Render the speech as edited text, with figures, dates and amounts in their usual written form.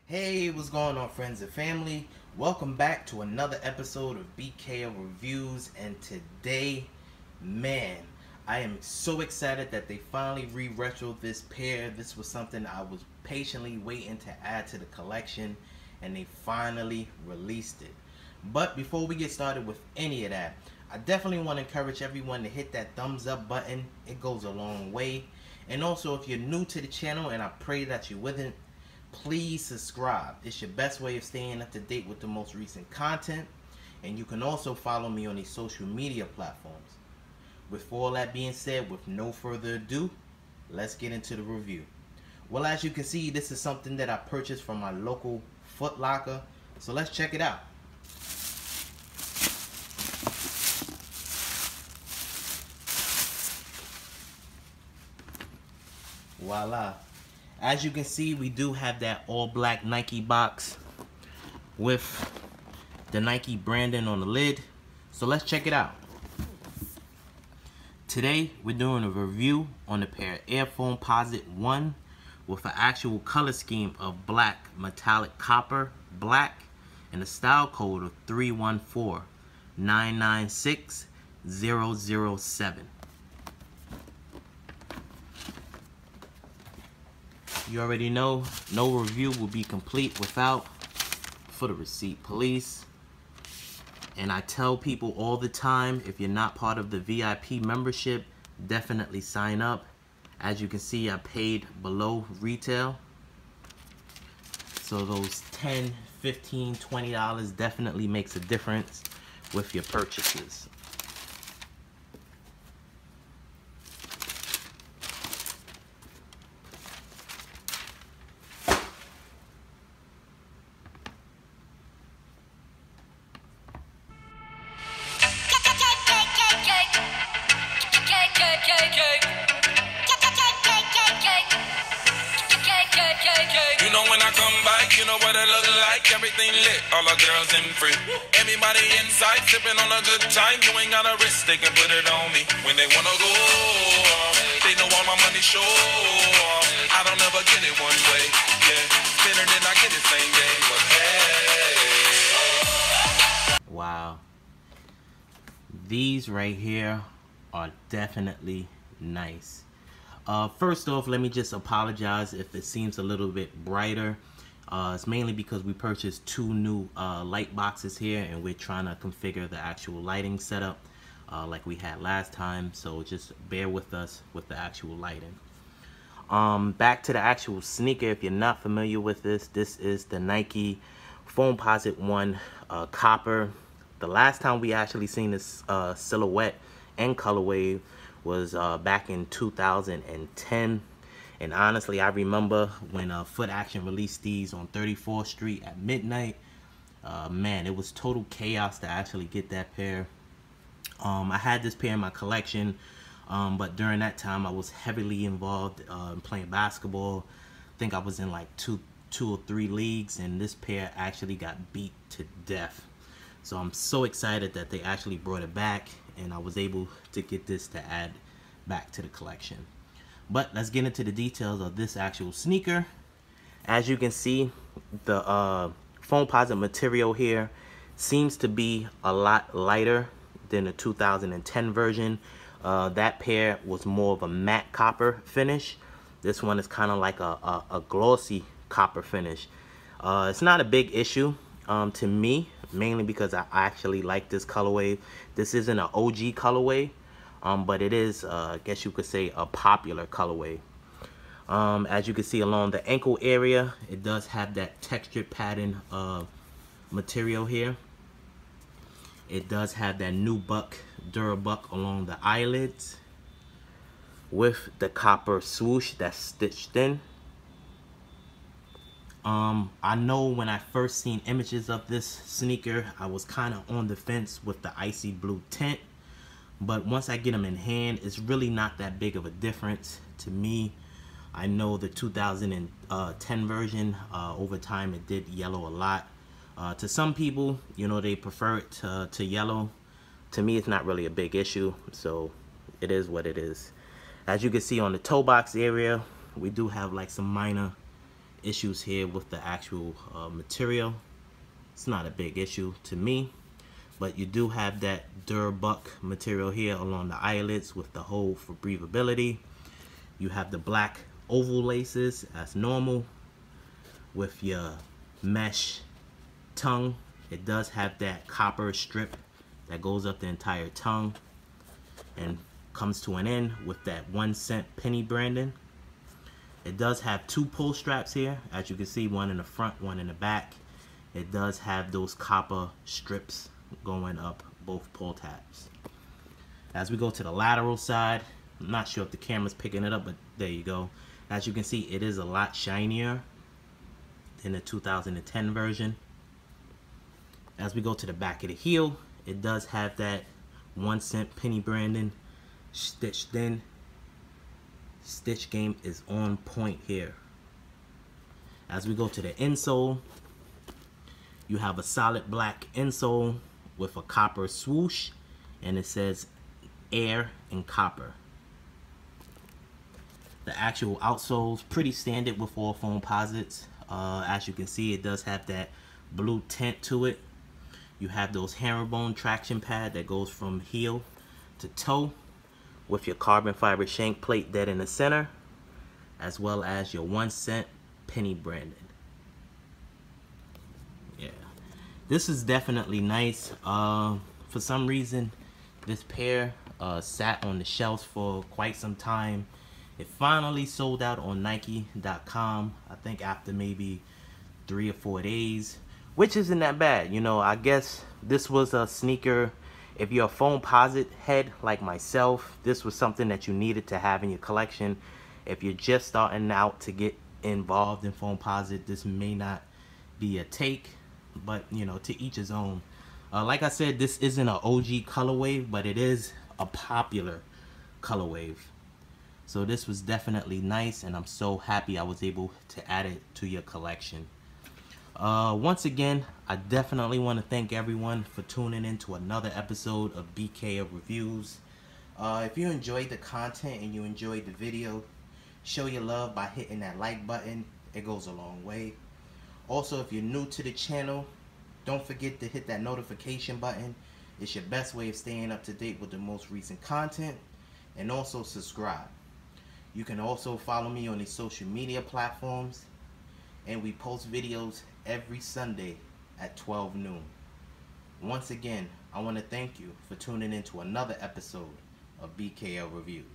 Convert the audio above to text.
Hey, what's going on, friends and family? Welcome back to another episode of BKO Reviews. And today, man, I am so excited that they finally re-retroed this pair. This was something I was patiently waiting to add to the collection, and they finally released it. But before we get started with any of that, I definitely want to encourage everyone to hit that thumbs up button. It goes a long way. And also, if you're new to the channel, and I pray that you're with it, please subscribe. It's your best way of staying up to date with the most recent content. And you can also follow me on these social media platforms. With all that being said, with no further ado, let's get into the review. Well, as you can see, this is something that I purchased from my local Foot Locker. So let's check it out. Voila. As you can see, we do have that all black Nike box with the Nike branding on the lid. So let's check it out. Today we're doing a review on the pair Air Foamposite One with an actual color scheme of black, metallic copper, black, and a style code of 314-996-007. You already know, no review will be complete without for the receipt, police. And I tell people all the time, if you're not part of the VIP membership, definitely sign up. As you can see, I paid below retail. So those $10, $15, $20 definitely makes a difference with your purchases. You know when I come back, you know what it look like. Everything lit, all the girls in free. Everybody inside, sipping on a good time. You ain't got a wrist, they can put it on me. When they wanna go, they know all my money show. I don't ever get it one way, yeah. Better than I get it same day, but hey. Wow. These right here are definitely nice. First off, let me just apologize if it seems a little bit brighter. It's mainly because we purchased two new light boxes here, and we're trying to configure the actual lighting setup like we had last time. So just bear with us with the actual lighting. Back to the actual sneaker. If you're not familiar with this, this is the Nike Foamposite One copper. The last time we actually seen this silhouette and colorway was back in 2010, and honestly I remember when Foot Action released these on 34th Street at midnight. Man, it was total chaos to actually get that pair. I had this pair in my collection, but during that time I was heavily involved in playing basketball. I think I was in like two or three leagues, and this pair actually got beat to death. So I'm so excited that they actually brought it back, and I was able to get this to add back to the collection. But let's get into the details of this actual sneaker. As you can see, the Foamposite material here seems to be a lot lighter than the 2010 version. That pair was more of a matte copper finish. This one is kind of like a glossy copper finish. It's not a big issue to me, mainly because I actually like this colorway. This isn't an OG colorway, but it is, I guess you could say, a popular colorway. As you can see along the ankle area, it does have that textured pattern material here. It does have that nubuck, durabuck along the eyelids with the copper swoosh that's stitched in. I know when I first seen images of this sneaker, I was kind of on the fence with the icy blue tint, but once I get them in hand, it's really not that big of a difference to me. I know the 2010 version, over time it did yellow a lot. To some people, you know, they prefer it to yellow. To me, it's not really a big issue, so it is what it is. As you can see on the toe box area, we do have like some minor issues here with the actual material. It's not a big issue to me, but you do have that Durbuck material here along the eyelets with the hole for breathability. You have the black oval laces as normal with your mesh tongue. It does have that copper strip that goes up the entire tongue and comes to an end with that 1 cent penny branding. It does have 2 pull straps here, as you can see, one in the front, one in the back. It does have those copper strips going up both pull tabs. As we go to the lateral side, I'm not sure if the camera's picking it up, but there you go. As you can see, it is a lot shinier than the 2010 version. As we go to the back of the heel, it does have that 1 cent penny branding stitched in. Stitch game is on point here. As we go to the insole, you have a solid black insole with a copper swoosh, and it says Air in copper. The actual outsole's pretty standard with all Foamposites. As you can see, it does have that blue tint to it. You have those herringbone traction pad that goes from heel to toe with your carbon fiber shank plate dead in the center, as well as your 1 cent penny branding. Yeah, this is definitely nice. For some reason, this pair sat on the shelves for quite some time. It finally sold out on Nike.com, I think after maybe 3 or 4 days, which isn't that bad. You know, I guess this was a sneaker. If you're a Foamposite head like myself, this was something that you needed to have in your collection. If you're just starting out to get involved in Foamposite, this may not be a take, but you know, to each his own. Like I said, this isn't an OG colorway, but it is a popular colorway. So this was definitely nice, and I'm so happy I was able to add it to your collection. Once again, I definitely want to thank everyone for tuning in to another episode of BK of Reviews. If you enjoyed the content and you enjoyed the video, show your love by hitting that like button. It goes a long way. Also, if you're new to the channel, don't forget to hit that notification button. It's your best way of staying up to date with the most recent content. And also subscribe. You can also follow me on the social media platforms, and we post videos every Sunday at 12 noon. Once again, I want to thank you for tuning in to another episode of BKL Reviews.